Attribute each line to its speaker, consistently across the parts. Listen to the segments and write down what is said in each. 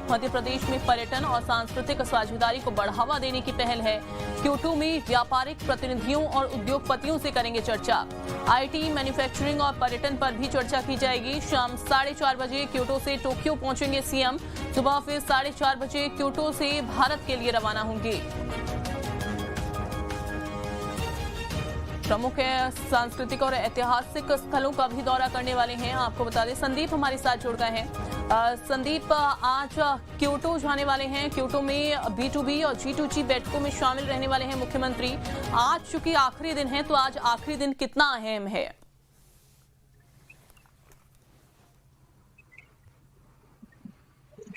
Speaker 1: मध्य प्रदेश में पर्यटन और सांस्कृतिक साझेदारी को बढ़ावा देने की पहल है। क्योटो में व्यापारिक प्रतिनिधियों और उद्योगपतियों से करेंगे चर्चा। आईटी, मैन्युफैक्चरिंग और पर्यटन पर भी चर्चा की जाएगी। शाम 4:30 बजे क्योटो से टोक्यो पहुंचेंगे सीएम। सुबह फिर 4:30 बजे क्योटो से भारत के लिए रवाना होंगे। प्रमुख सांस्कृतिक और ऐतिहासिक स्थलों का भी दौरा करने वाले हैं। आपको बता दें, संदीप हमारे साथ जुड़ गए हैं। संदीप, आज क्योटो जाने वाले हैं। क्योटो में B2B और G2G बैठकों में शामिल रहने वाले हैं मुख्यमंत्री। आज चूंकि आखिरी दिन है, तो आज आखिरी दिन कितना अहम है?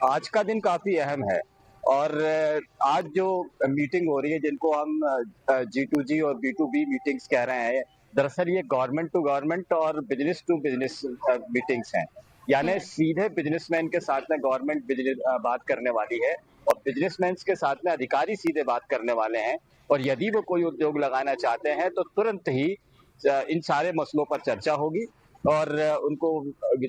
Speaker 2: आज का दिन काफी अहम है और आज जो मीटिंग हो रही है, जिनको हम G2G और B2B मीटिंग्स कह रहे हैं, दरअसल ये गवर्नमेंट टू गवर्नमेंट और बिजनेस टू बिजनेस मीटिंग्स हैं। यानी सीधे बिजनेसमैन के साथ में गवर्नमेंट बात करने वाली है और बिजनेसमैन के साथ में अधिकारी सीधे बात करने वाले हैं। और यदि वो कोई उद्योग लगाना चाहते हैं तो तुरंत ही इन सारे मसलों पर चर्चा होगी और उनको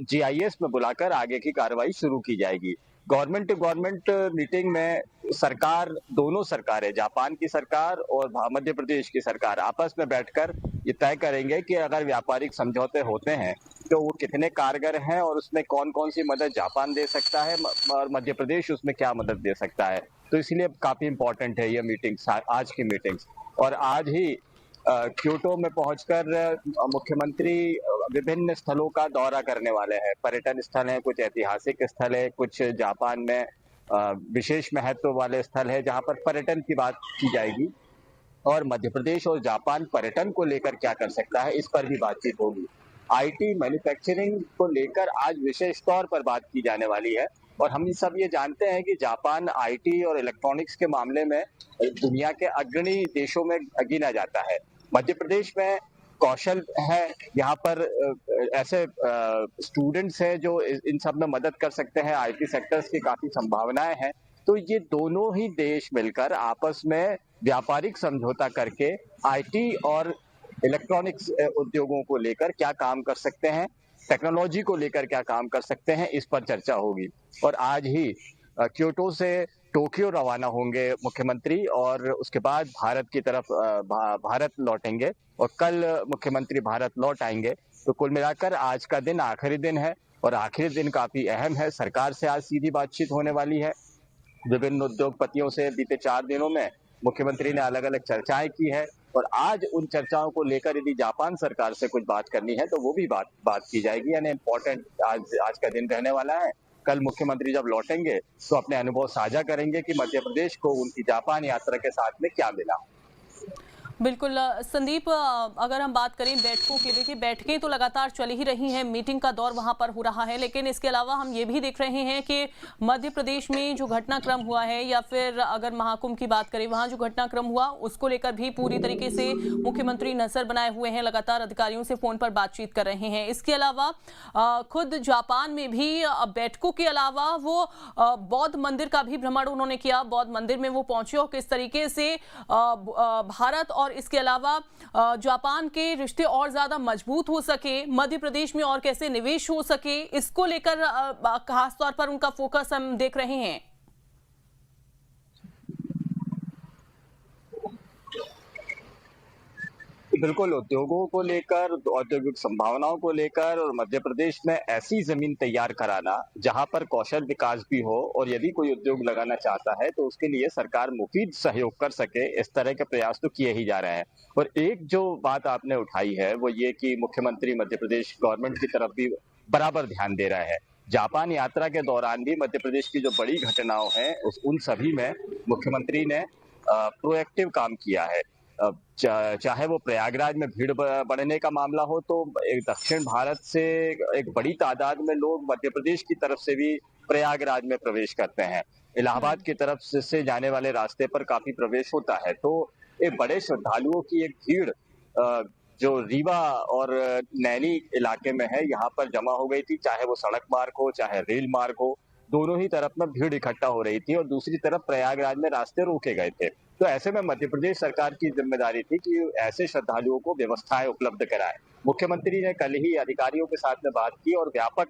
Speaker 2: GIS में बुलाकर आगे की कार्रवाई शुरू की जाएगी। गवर्नमेंट टू गवर्नमेंट मीटिंग में सरकार, दोनों सरकारें, जापान की सरकार और मध्य प्रदेश की सरकार आपस में बैठकर ये तय करेंगे कि अगर व्यापारिक समझौते होते हैं तो वो कितने कारगर हैं और उसमें कौन कौन सी मदद जापान दे सकता है और मध्य प्रदेश उसमें क्या मदद दे सकता है। तो इसलिए काफी इंपॉर्टेंट है ये मीटिंग्स, आज की मीटिंग्स। और आज ही क्योटो में पहुंचकर मुख्यमंत्री विभिन्न स्थलों का दौरा करने वाले हैं। पर्यटन स्थल हैं, कुछ ऐतिहासिक स्थल है, कुछ जापान में विशेष महत्व वाले स्थल है जहां पर पर्यटन की बात की जाएगी और मध्य प्रदेश और जापान पर्यटन को लेकर क्या कर सकता है, इस पर भी बातचीत होगी। IT, मैन्युफैक्चरिंग को लेकर आज विशेष तौर पर बात की जाने वाली है और हम सब ये जानते हैं कि जापान IT और इलेक्ट्रॉनिक्स के मामले में दुनिया के अग्रणी देशों में गिना जाता है। मध्य प्रदेश में कौशल है, यहाँ पर ऐसे स्टूडेंट्स हैं जो इन सब में मदद कर सकते हैं। IT सेक्टर्स की काफी संभावनाएं हैं। तो ये दोनों ही देश मिलकर आपस में व्यापारिक समझौता करके IT और इलेक्ट्रॉनिक्स उद्योगों को लेकर क्या काम कर सकते हैं, टेक्नोलॉजी को लेकर क्या काम कर सकते हैं, इस पर चर्चा होगी। और आज ही क्योटो से टोक्यो रवाना होंगे मुख्यमंत्री और उसके बाद भारत की तरफ भारत लौटेंगे और कल मुख्यमंत्री भारत लौट आएंगे। तो कुल मिलाकर आज का दिन आखिरी दिन है और आखिरी दिन काफी अहम है। सरकार से आज सीधी बातचीत होने वाली है। विभिन्न उद्योगपतियों से बीते 4 दिनों में मुख्यमंत्री ने अलग अलग चर्चाएं की है और आज उन चर्चाओं को लेकर यदि जापान सरकार से कुछ बात करनी है तो वो भी बात की जाएगी। यानी इम्पोर्टेंट आज का दिन रहने वाला है। कल मुख्यमंत्री जब लौटेंगे तो अपने अनुभव साझा करेंगे कि मध्य प्रदेश को उनकी जापान यात्रा के साथ में क्या मिला।
Speaker 1: बिल्कुल संदीप, अगर हम बात करें बैठकों की, देखिए बैठकें तो लगातार चली ही रही हैं, मीटिंग का दौर वहां पर हो रहा है, लेकिन इसके अलावा हम ये भी देख रहे हैं कि मध्य प्रदेश में जो घटनाक्रम हुआ है या फिर अगर महाकुंभ की बात करें, वहां जो घटनाक्रम हुआ उसको लेकर भी पूरी तरीके से मुख्यमंत्री नजर बनाए हुए हैं, लगातार अधिकारियों से फोन पर बातचीत कर रहे हैं। इसके अलावा खुद जापान में भी बैठकों के अलावा वो बौद्ध मंदिर का भी भ्रमण उन्होंने किया। बौद्ध मंदिर में वो पहुंचे और किस तरीके से भारत और इसके अलावा जापान के रिश्ते और ज्यादा मजबूत हो सके, मध्य प्रदेश में और कैसे निवेश हो सके, इसको लेकर खास तौर पर उनका फोकस हम देख रहे हैं।
Speaker 2: बिल्कुल, उद्योगों को लेकर, औद्योगिक संभावनाओं को लेकर और मध्य प्रदेश में ऐसी जमीन तैयार कराना जहां पर कौशल विकास भी हो और यदि कोई उद्योग लगाना चाहता है तो उसके लिए सरकार मुफीद सहयोग कर सके, इस तरह के प्रयास तो किए ही जा रहे हैं। और एक जो बात आपने उठाई है वो ये कि मुख्यमंत्री मध्य प्रदेश गवर्नमेंट की तरफ भी बराबर ध्यान दे रहा है। जापान यात्रा के दौरान भी मध्य प्रदेश की जो बड़ी घटनाओं हैं उन सभी में मुख्यमंत्री ने प्रोएक्टिव काम किया है। चाहे वो प्रयागराज में भीड़ बढ़ने का मामला हो, तो एक दक्षिण भारत से एक बड़ी तादाद में लोग मध्य प्रदेश की तरफ से भी प्रयागराज में प्रवेश करते हैं। इलाहाबाद की तरफ से जाने वाले रास्ते पर काफी प्रवेश होता है। तो एक बड़े श्रद्धालुओं की एक भीड़ जो रीवा और नैनी इलाके में है, यहाँ पर जमा हो गई थी। चाहे वो सड़क मार्ग हो, चाहे रेल मार्ग हो, दोनों ही तरफ में भीड़ इकट्ठा हो रही थी और दूसरी तरफ प्रयागराज में रास्ते रोके गए थे। तो ऐसे में मध्य प्रदेश सरकार की जिम्मेदारी थी कि ऐसे श्रद्धालुओं को व्यवस्थाएं उपलब्ध कराए। मुख्यमंत्री ने कल ही अधिकारियों के साथ में बात की और व्यापक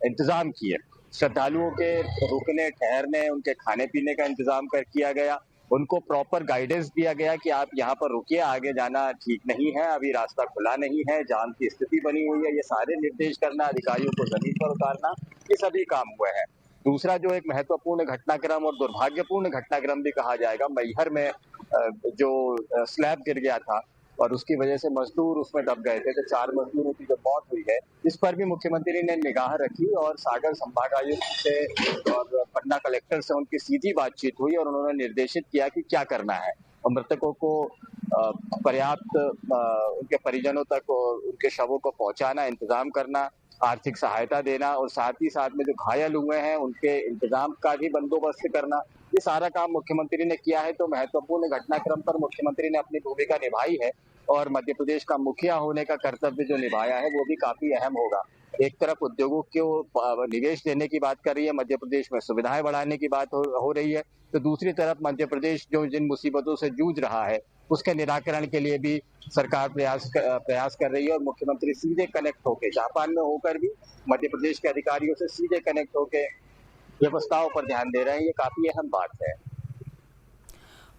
Speaker 2: इंतजाम किए। श्रद्धालुओं के रुकने ठहरने उनके खाने पीने का इंतजाम कर किया गया, उनको प्रॉपर गाइडेंस दिया गया कि आप यहाँ पर रुकिए, आगे जाना ठीक नहीं है, अभी रास्ता खुला नहीं है, जाम की स्थिति बनी हुई है। ये सारे निर्देश करना, अधिकारियों को जमीन पर उतारना, ये सभी काम हुए हैं। दूसरा जो एक महत्वपूर्ण घटनाक्रम और दुर्भाग्यपूर्ण घटनाक्रम भी कहा जाएगा, मैहर में जो स्लैब गिर गया था और उसकी वजह से मजदूर उसमें दब गए थे, तो 4 मजदूरों की जो मौत हुई है, इस पर भी मुख्यमंत्री ने निगाह रखी और सागर संभागायुक्त से और पटना कलेक्टर से उनकी सीधी बातचीत हुई और उन्होंने निर्देशित किया कि क्या करना है और मृतकों को पर्याप्त उनके परिजनों तक और उनके शवों को पहुंचाना, इंतजाम करना, आर्थिक सहायता देना और साथ ही साथ में जो घायल हुए हैं उनके इंतजाम का भी बंदोबस्त करना, ये सारा काम मुख्यमंत्री ने किया है। तो महत्वपूर्ण घटनाक्रम पर मुख्यमंत्री ने अपनी भूमिका निभाई है और मध्य प्रदेश का मुखिया होने का कर्तव्य जो निभाया है वो भी काफी अहम होगा। एक तरफ उद्योगों को निवेश देने की बात कर रही है, मध्य प्रदेश में सुविधाएं बढ़ाने की बात हो रही है, तो दूसरी तरफ मध्य प्रदेश जो जिन मुसीबतों से जूझ रहा है उसके निराकरण के लिए भी सरकार प्रयास कर रही है और मुख्यमंत्री सीधे कनेक्ट होकर जापान में होकर भी मध्य प्रदेश के अधिकारियों से सीधे कनेक्ट होकर व्यवस्थाओं पर ध्यान दे रहे हैं। ये काफी अहम बात है।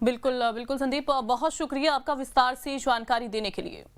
Speaker 1: बिल्कुल बिल्कुल संदीप, बहुत शुक्रिया आपका विस्तार से जानकारी देने के लिए।